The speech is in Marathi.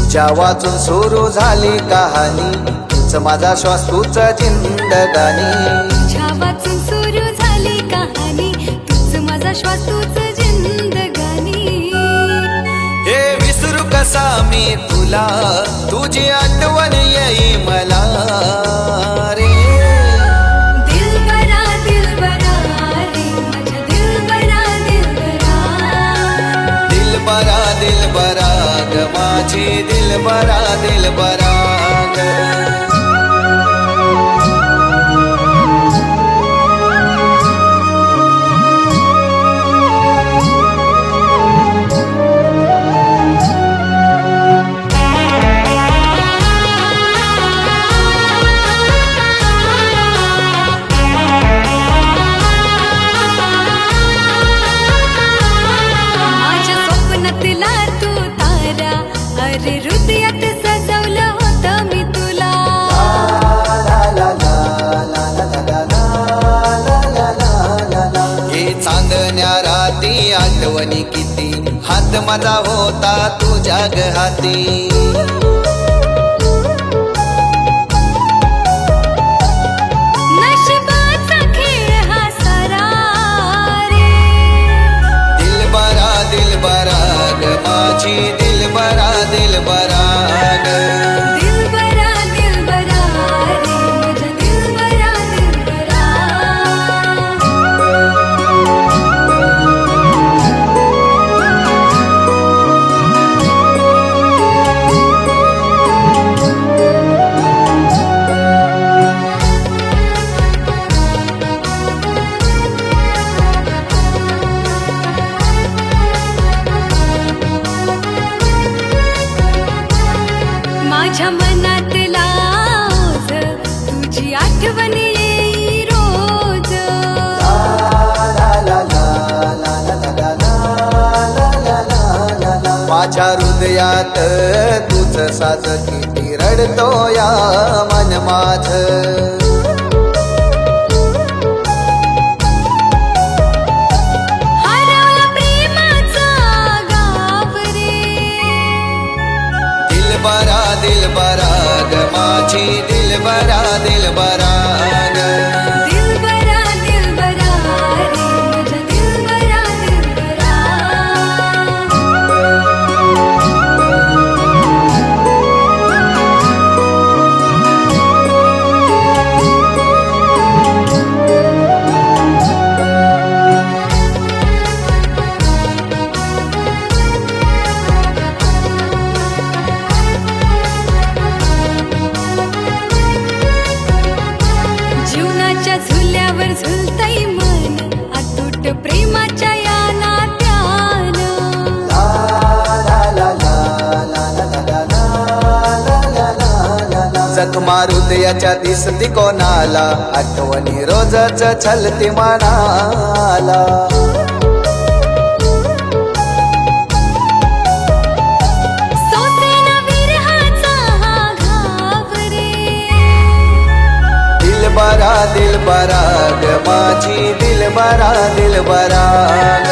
तुझ्या वाचून सुरू झाली कहाणी, तूच माझा श्वास तूच जिंदगानी. तुझ्या वाचून सुरू झाली कहाणी, तूच माझा श्वास तूच जिंदगानी. हे विसरू कसा मी तुला, तुझी आठवण येई मला रे. दिलबरा दिलबरा रे माझ्या दिलबरा दिलबरा. दिलबरा दिलबरा ग माझी दिलबरा दिलबरा ग. अरे हृदयात सजवलं होतं मी तुला. हे चांदण्या राती आठवणी किती, हात माझा होता तुझ्या ग हाती. नशिबाचा खेळ हा सारा रे. दिलबरा दिलबरा ग माझी दिलबरा दिलबरा ग. दिलबरा दिलबरा रे माझ्या दिलबरा दिलबरा. माझ्या मनातला ओझ तुझी आठवण येई रोज. माझ्या हृदयात तुझ साज किती रडतो या मन माझ. हरवला प्रेमाचा गाव रे. दिलबरा दिलबरा ग माझी दिलबरा दिलबरा ग. दिलबरा दिलबरा रे माझ्या दिलबरा दिलबरा. जीवनाच्या झुल्यावर झुलतय मन, अतूट प्रेमाच्या या नात्यानं. जखमा हृदयाच्या दिसती कोणाला, आठवणी रोजच छलती मनाला. सोसेना विरहाचा हा घाव रे. दिलबरा दिलबरा ग माझी दिलबरा दिलबरा ग.